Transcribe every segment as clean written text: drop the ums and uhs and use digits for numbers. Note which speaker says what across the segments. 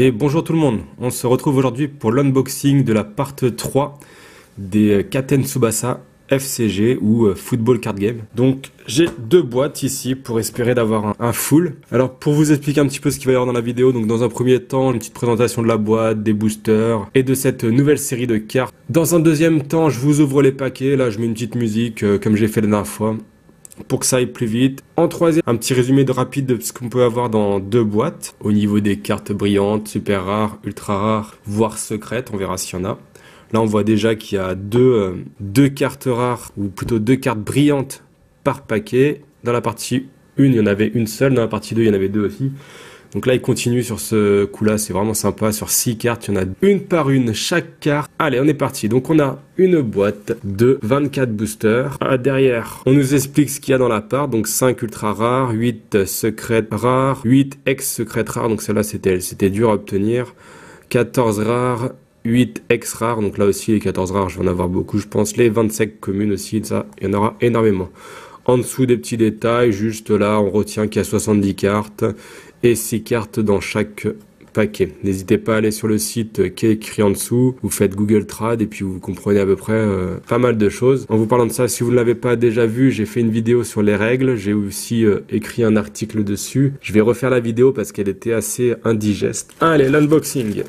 Speaker 1: Et bonjour tout le monde, on se retrouve aujourd'hui pour l'unboxing de la part 3 des Katen Tsubasa FCG ou Football Card Game. Donc j'ai deux boîtes ici pour espérer d'avoir un full. Alors pour vous expliquer un petit peu ce qu'il va y avoir dans la vidéo, donc dans un premier temps une petite présentation de la boîte, des boosters et de cette nouvelle série de cartes. Dans un deuxième temps je vous ouvre les paquets, là je mets une petite musique comme j'ai fait la dernière fois, pour que ça aille plus vite. En troisième, un petit résumé rapide de ce qu'on peut avoir dans deux boîtes. Au niveau des cartes brillantes, super rares, ultra rares, voire secrètes, on verra s'il y en a. Là, on voit déjà qu'il y a deux cartes rares, ou plutôt deux cartes brillantes par paquet. Dans la partie 1, il y en avait une seule. Dans la partie 2, il y en avait deux aussi. Donc là, il continue sur ce coup-là, c'est vraiment sympa. Sur 6 cartes, il y en a une par une chaque carte. Allez, on est parti. Donc on a une boîte de 24 boosters. Derrière, on nous explique ce qu'il y a dans la part. Donc 5 ultra rares, 8 secrètes rares, 8 ex-secrètes rares. Donc celle-là, c'était dur à obtenir. 14 rares, 8 ex rares. Donc là aussi, les 14 rares, je vais en avoir beaucoup, je pense. Les 25 communes aussi, ça, il y en aura énormément. En dessous, des petits détails. Juste là, on retient qu'il y a 70 cartes. Et 6 cartes dans chaque paquet. N'hésitez pas à aller sur le site qui est écrit en dessous, vous faites Google Trad et puis vous comprenez à peu près pas mal de choses. En vous parlant de ça, si vous ne l'avez pas déjà vu, j'ai fait une vidéo sur les règles, j'ai aussi écrit un article dessus. Je vais refaire la vidéo parce qu'elle était assez indigeste. Allez, l'unboxing.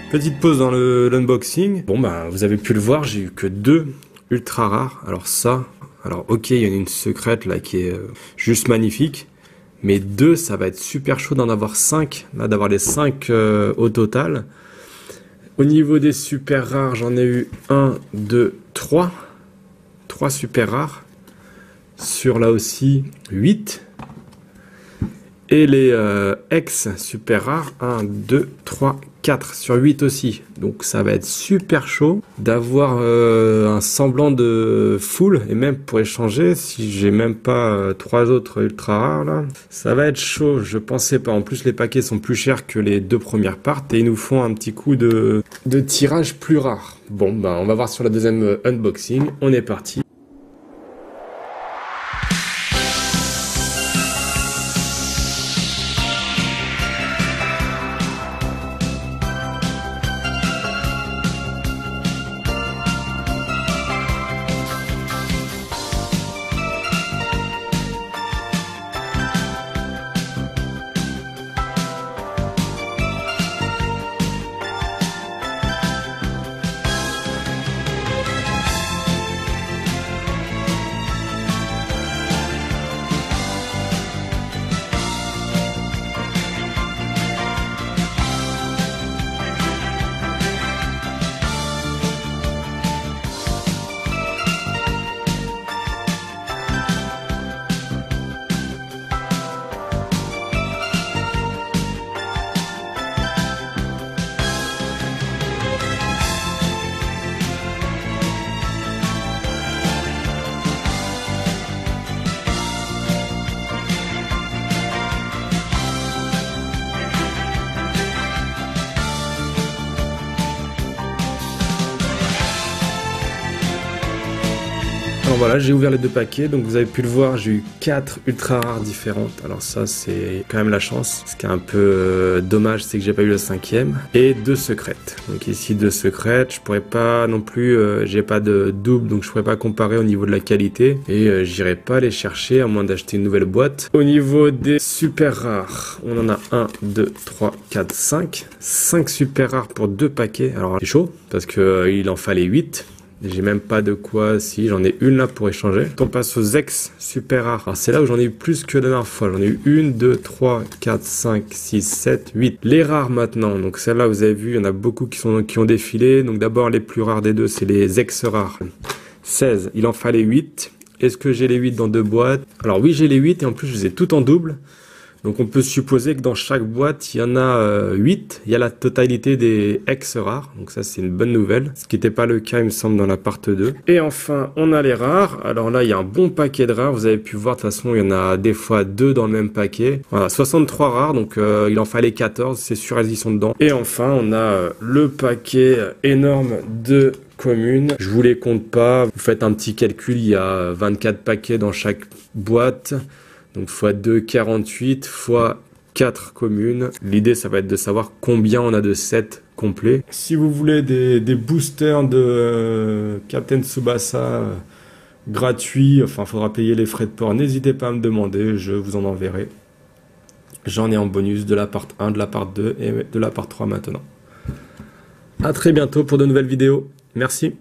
Speaker 1: Petite pause dans l'unboxing. Bon bah vous avez pu le voir, j'ai eu que deux ultra rares. Alors ok, il y en a une secrète là qui est juste magnifique. Mais deux, ça va être super chaud d'en avoir 5. Là, d'avoir les 5 au total. Au niveau des super rares, j'en ai eu 1, 2, 3. 3 super rares. Sur là aussi, 8. Et les X super rares, 1, 2, 3, 4 sur 8 aussi. Donc ça va être super chaud d'avoir un semblant de full, et même pour échanger, si j'ai même pas 3 autres ultra rares là, ça va être chaud, je pensais pas. En plus les paquets sont plus chers que les 2 premières parts et ils nous font un petit coup de tirage plus rare. Bon ben on va voir sur la deuxième unboxing, on est parti. Alors voilà, j'ai ouvert les 2 paquets, donc vous avez pu le voir, j'ai eu 4 ultra rares différentes. Alors ça, c'est quand même la chance. Ce qui est un peu dommage, c'est que j'ai pas eu le 5e. Et 2 secrètes. Donc ici 2 secrètes, je pourrais pas non plus, j'ai pas de double, donc je pourrais pas comparer au niveau de la qualité. Et j'irai pas les chercher, à moins d'acheter une nouvelle boîte. Au niveau des super rares, on en a 1, 2, 3, 4, 5. 5 super rares pour 2 paquets. Alors c'est chaud, parce que il en fallait 8. J'ai même pas de quoi, si j'en ai une là pour échanger. On passe aux ex super rares. Alors c'est là où j'en ai eu plus que la dernière fois. J'en ai eu 1, 2, 3, 4, 5, 6, 7, 8. Les rares maintenant. Donc celle-là vous avez vu, il y en a beaucoup qui ont défilé. Donc d'abord les plus rares des deux, c'est les ex rares. 16, il en fallait 8. Est-ce que j'ai les 8 dans 2 boîtes? Alors oui, j'ai les 8 et en plus je les ai tout en double. Donc on peut supposer que dans chaque boîte, il y en a 8. Il y a la totalité des ex rares. Donc ça, c'est une bonne nouvelle. Ce qui n'était pas le cas, il me semble, dans la part 2. Et enfin, on a les rares. Alors là, il y a un bon paquet de rares. Vous avez pu voir, de toute façon, il y en a des fois 2 dans le même paquet. Voilà, 63 rares. Donc il en fallait 14. C'est sûr, elles y sont dedans. Et enfin, on a le paquet énorme de communes. Je vous les compte pas. Vous faites un petit calcul. Il y a 24 paquets dans chaque boîte. Donc x2, 48, x4 communes. L'idée, ça va être de savoir combien on a de sets complets. Si vous voulez des boosters de Captain Tsubasa gratuits, enfin, il faudra payer les frais de port. N'hésitez pas à me demander, je vous en enverrai. J'en ai en bonus de la part 1, de la part 2 et de la part 3 maintenant. À très bientôt pour de nouvelles vidéos. Merci.